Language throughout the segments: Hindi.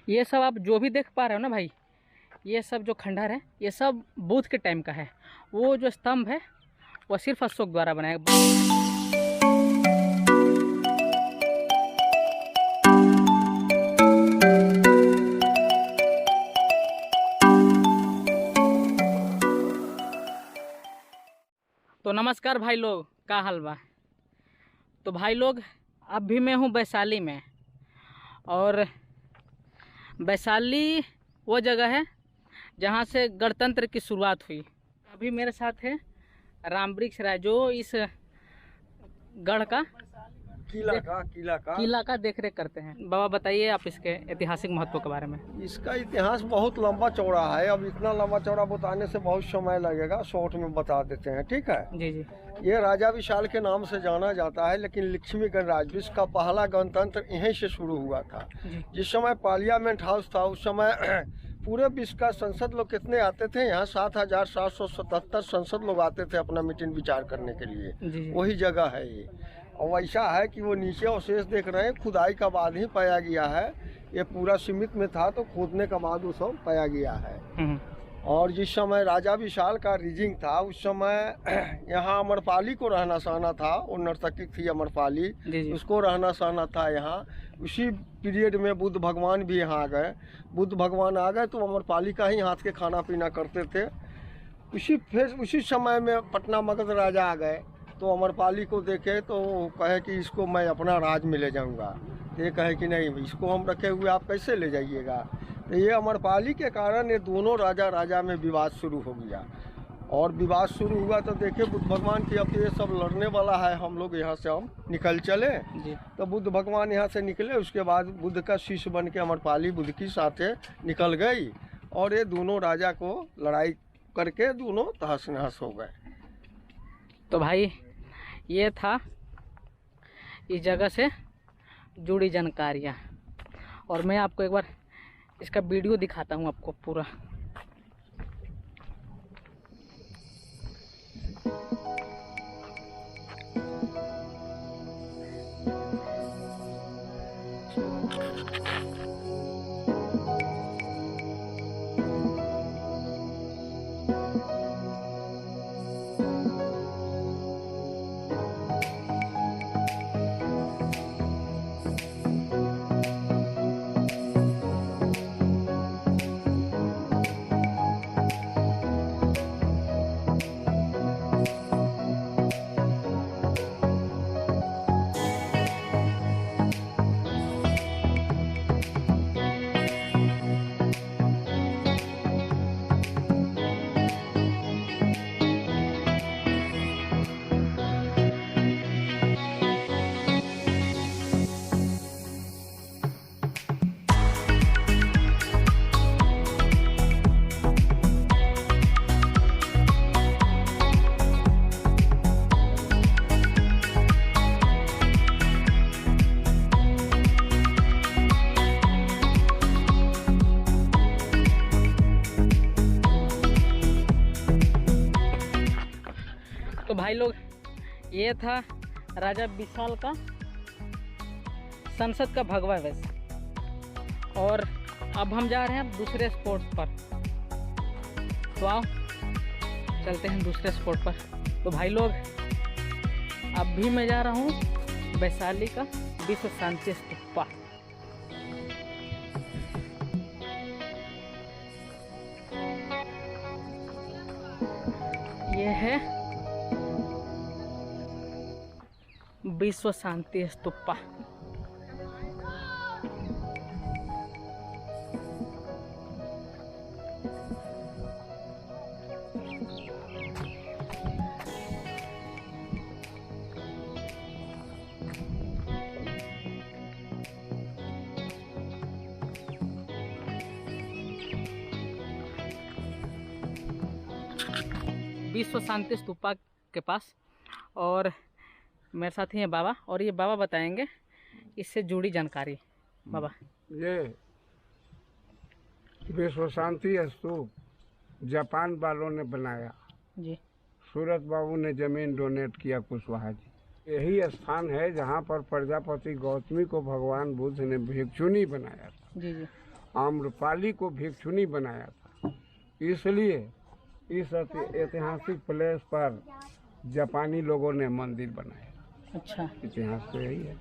ये सब आप जो भी देख पा रहे हो ना भाई, ये सब जो खंडहर है ये सब बुद्ध के टाइम का है। वो जो स्तंभ है वो सिर्फ अशोक द्वारा बनाया। तो नमस्कार भाई लोग, का हाल बा। तो भाई लोग अभी मैं हूँ वैशाली में, और वैशाली वो जगह है जहाँ से गणतंत्र की शुरुआत हुई। अभी मेरे साथ है रामवृक्ष राय, जो इस गढ़ का किला का देख रेख करते हैं। बाबा बताइए आप इसके ऐतिहासिक महत्व के बारे में। इसका इतिहास बहुत लंबा चौड़ा है। अब इतना लंबा चौड़ा बताने से बहुत समय लगेगा, शॉर्ट में बता देते हैं, ठीक है। जी जी। ये राजा विशाल के नाम से जाना जाता है, लेकिन लक्ष्मीगढ़ राज विश्व का पहला गणतंत्र यहीं से शुरू हुआ था। जिस समय पार्लियामेंट हाउस था उस समय पूरे विश्व का संसद लोग कितने आते थे यहाँ, 7,777 संसद लोग आते थे अपना मीटिंग विचार करने के लिए। वही जगह है ये। और वैसा है कि वो नीचे अवशेष देख रहे हैं, खुदाई का बाद ही पाया गया है। ये पूरा सीमित में था तो खोदने का बाद वो सब पाया गया है। और जिस समय राजा विशाल का रीजिंग था उस समय यहाँ अमरपाली को रहना सहना था। वो नर्तकी थी अमरपाली, उसको रहना सहना था यहाँ। उसी पीरियड में बुद्ध भगवान भी यहाँ आ गए। बुद्ध भगवान आ गए तो अमरपाली का ही हाथ के खाना पीना करते थे। उसी समय में पटना मगध राजा आ गए तो अमरपाली को देखे तो कहे कि इसको मैं अपना राज में ले जाऊंगा। तो ये कहे कि नहीं, इसको हम रखे हुए आप कैसे ले जाइएगा। तो ये अमरपाली के कारण ये दोनों राजा में विवाद शुरू हो गया। और विवाद शुरू हुआ तो देखे बुद्ध भगवान की अब ये सब लड़ने वाला है, हम लोग यहाँ से हम निकल चले। तो बुद्ध भगवान यहाँ से निकले, उसके बाद बुद्ध का शिष्य बन के अमरपाली बुद्ध की साथे निकल गई और ये दोनों राजा को लड़ाई करके दोनों तहस नहस हो गए। तो भाई ये था इस जगह से जुड़ी जानकारियाँ, और मैं आपको एक बार इसका वीडियो दिखाता हूँ आपको पूरा। तो भाई लोग ये था राजा विशाल का संसद का भगवा वेश, और अब हम जा रहे हैं दूसरे स्पॉट पर। तो आओ चलते हैं दूसरे स्पॉट पर। तो भाई लोग अब भी मैं जा रहा हूँ वैशाली का विश्व शांति स्तूपा। ये है विश्व शांति स्तूपा। विश्व शांति स्तूपा के पास, और मेरे साथ ही हैं बाबा, और ये बाबा बताएंगे इससे जुड़ी जानकारी। बाबा, ये विश्व शांति स्तूप जापान वालों ने बनाया जी। सूरत बाबू ने जमीन डोनेट किया कुशवाहा जी। यही स्थान है जहाँ पर प्रजापति गौतमी को भगवान बुद्ध ने भिक्षुनी बनाया था। जी जी। आम्रपाली को भिक्षुनी बनाया था। इसलिए इस ऐतिहासिक प्लेस पर जापानी लोगों ने मंदिर बनाया। अच्छा, इतिहास तो यही है।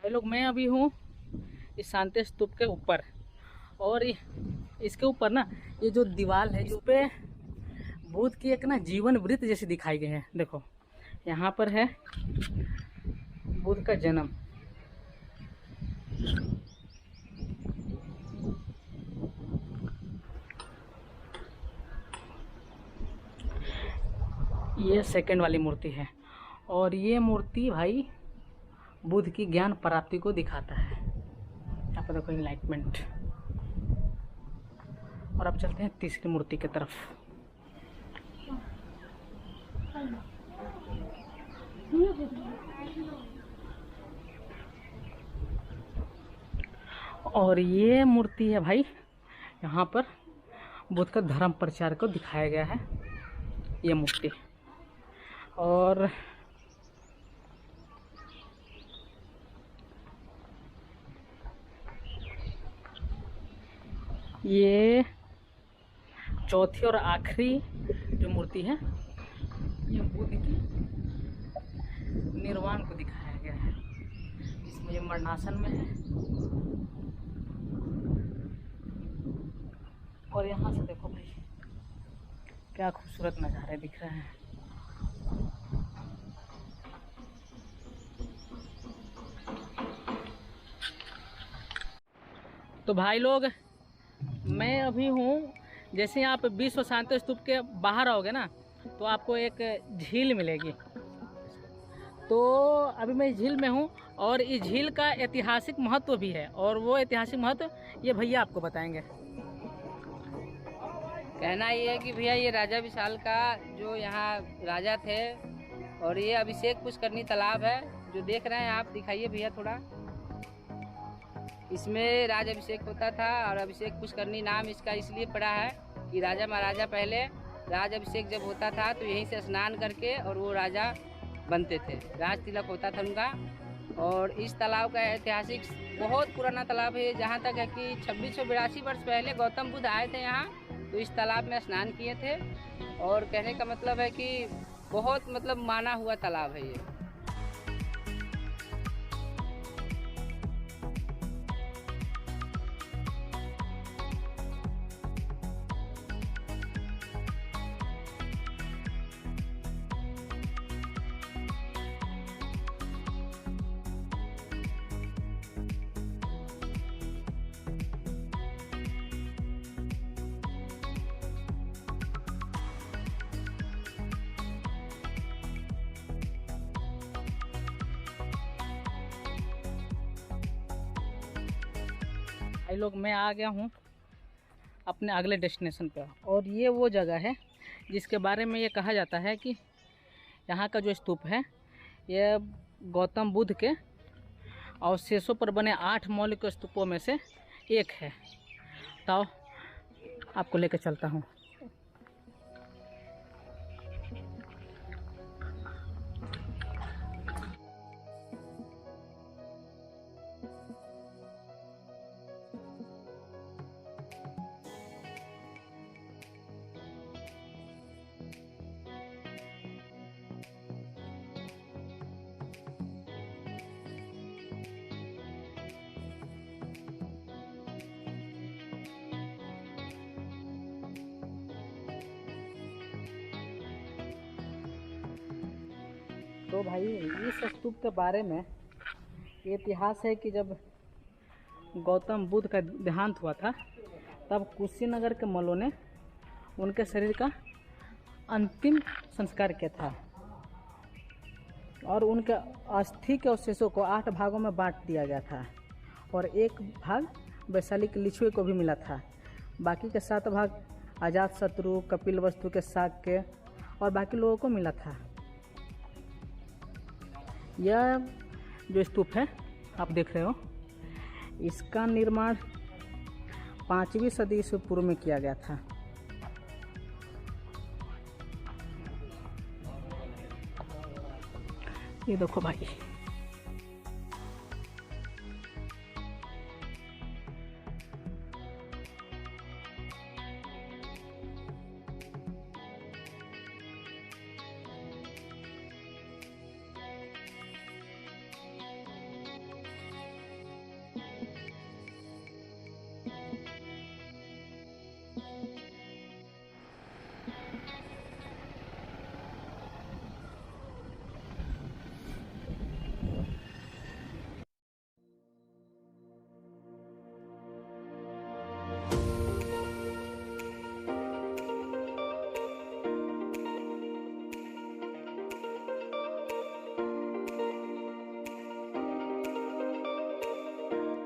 भाई लोग, मैं अभी हूँ इस शांति स्तूप के ऊपर, और इसके ऊपर ना ये जो दीवार है, इस पे बुद्ध की एक ना जीवन वृत्त जैसी दिखाई गई है। देखो, यहाँ पर है बुद्ध का जन्म। ये सेकंड वाली मूर्ति है, और ये मूर्ति भाई बुद्ध की ज्ञान प्राप्ति को दिखाता है। यहाँ पर देखो इनलाइटमेंट। और अब चलते हैं तीसरी मूर्ति की तरफ। और ये मूर्ति है भाई, यहाँ पर बुद्ध का धर्म प्रचार को दिखाया गया है, ये मूर्ति। और ये चौथी और आखिरी जो मूर्ति है, ये बुद्ध की निर्वाण को दिखाया गया है। इसमें ये मरणासन में है, और यहाँ से देखो भाई क्या खूबसूरत नज़ारे दिख रहे हैं। तो भाई लोग, मैं अभी हूँ, जैसे ही आप विश्व शांति स्तूप के बाहर आओगे ना, तो आपको एक झील मिलेगी। तो अभी मैं इस झील में हूँ, और इस झील का ऐतिहासिक महत्व भी है, और वो ऐतिहासिक महत्व ये भैया आपको बताएंगे। कहना ये है कि भैया, ये राजा विशाल का जो यहाँ राजा थे, और ये अभिषेक पुष्करनी तालाब है जो देख रहे हैं आप। दिखाइए भैया थोड़ा। इसमें राज अभिषेक होता था, और अभिषेक पुष्करनी नाम इसका इसलिए पड़ा है कि राजा महाराजा पहले राज अभिषेक जब होता था तो यहीं से स्नान करके और वो राजा बनते थे, राज तिलक होता था उनका। और इस तालाब का ऐतिहासिक बहुत पुराना तालाब है, जहाँ तक है कि 2682 वर्ष पहले गौतम बुद्ध आए थे यहाँ, तो इस तालाब में स्नान किए थे। और कहने का मतलब है कि बहुत माना हुआ तालाब है ये। भाई लोग, मैं आ गया हूँ अपने अगले डेस्टिनेशन पे, और ये वो जगह है जिसके बारे में ये कहा जाता है कि यहाँ का जो स्तूप है, ये गौतम बुद्ध के अवशेषों पर बने 8 मौलिक स्तूपों में से एक है। तो आपको लेकर चलता हूँ। तो भाई, इस स्तूप के बारे में ये इतिहास है कि जब गौतम बुद्ध का देहांत हुआ था, तब कुशीनगर के मल्लों ने उनके शरीर का अंतिम संस्कार किया था, और उनके अस्थि के अवशेषों को 8 भागों में बांट दिया गया था, और एक भाग वैशाली के लिच्छवी को भी मिला था। बाकी के 7 भाग अजातशत्रु, कपिलवस्तु के शाक्य और बाकी लोगों को मिला था। यह जो स्तूप है आप देख रहे हो, इसका निर्माण 5वीं सदी ईसा पूर्व में किया गया था। ये देखो भाई,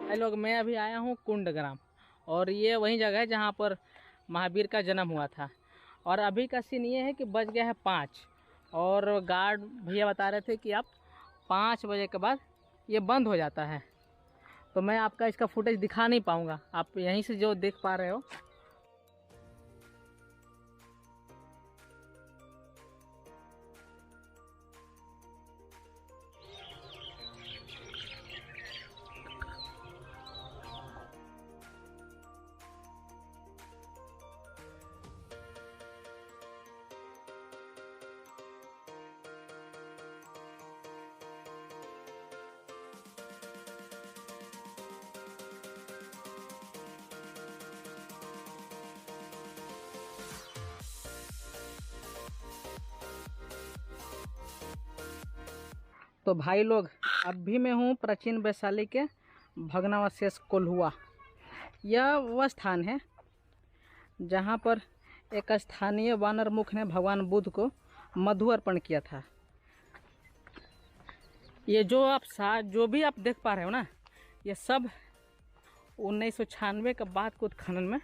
भाई लोग मैं अभी आया हूँ कुंडग्राम, और ये वही जगह है जहाँ पर महावीर का जन्म हुआ था। और अभी का सीन ये है कि बज गया है 5, और गार्ड भैया बता रहे थे कि आप 5 बजे के बाद ये बंद हो जाता है। तो मैं आपका इसका फुटेज दिखा नहीं पाऊँगा, आप यहीं से जो देख पा रहे हो। तो भाई लोग अभी मैं हूँ प्राचीन वैशाली के भग्नावशेष कोल्हुआ। यह वह स्थान है जहाँ पर एक स्थानीय वानर मुख ने भगवान बुद्ध को मधु अर्पण किया था। ये जो भी आप देख पा रहे हो ना, ये सब 1996 के बाद के उत्खनन में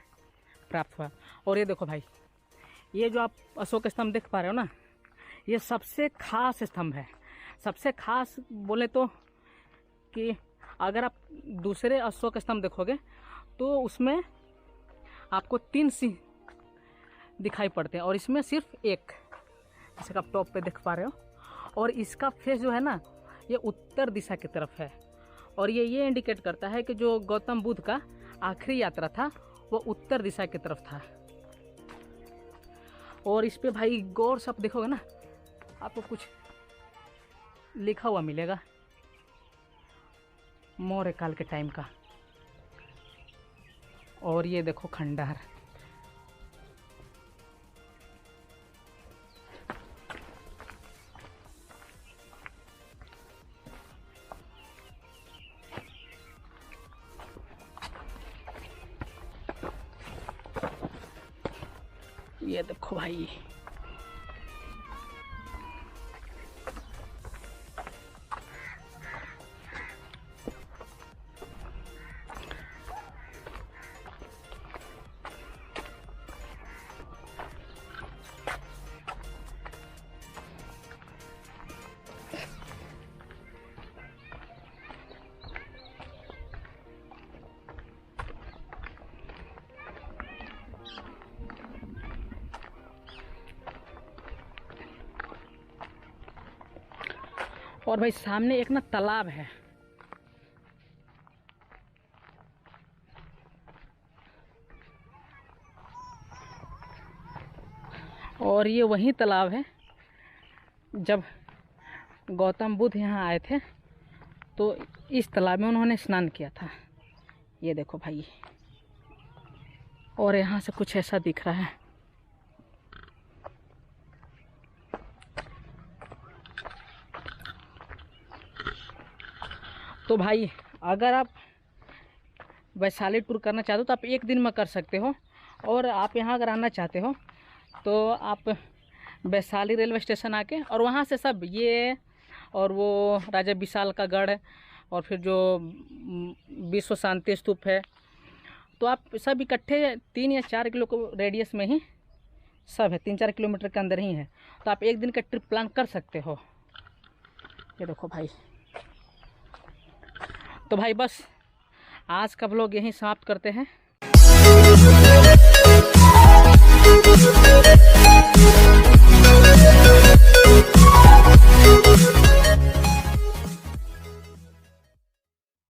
प्राप्त हुआ। और ये देखो भाई, ये जो आप अशोक स्तंभ देख पा रहे हो ना, ये सबसे खास स्तंभ है। सबसे खास बोले तो कि अगर आप दूसरे अशोक स्तंभ देखोगे तो उसमें आपको 3 सिंह दिखाई पड़ते हैं, और इसमें सिर्फ एक, जैसे आप टॉप पे देख पा रहे हो। और इसका फेस जो है ना, ये उत्तर दिशा की तरफ है। और ये इंडिकेट करता है कि जो गौतम बुद्ध का आखिरी यात्रा था वो उत्तर दिशा की तरफ था। और इस पे भाई गौर से आप देखोगे ना, आपको कुछ लिखा हुआ मिलेगा मौर्य काल के टाइम का। और ये देखो खंडहर, ये देखो भाई, और भाई सामने एक ना तालाब है। और ये वही तालाब है जब गौतम बुद्ध यहाँ आए थे तो इस तालाब में उन्होंने स्नान किया था। ये देखो भाई, और यहाँ से कुछ ऐसा दिख रहा है। तो भाई अगर आप वैशाली टूर करना चाहते हो तो आप 1 दिन में कर सकते हो। और आप यहाँ अगर आना चाहते हो तो आप वैशाली रेलवे स्टेशन आके, और वहाँ से सब ये और वो राजा विशाल का गढ़, और फिर जो विश्व शांति स्तूप है, तो आप सब इकट्ठे 3 या 4 किलो को रेडियस में ही सब है, 3-4 किलोमीटर के अंदर ही है। तो आप एक दिन का ट्रिप प्लान कर सकते हो। ये देखो भाई। तो भाई बस आज का व्लॉग यहीं समाप्त करते हैं।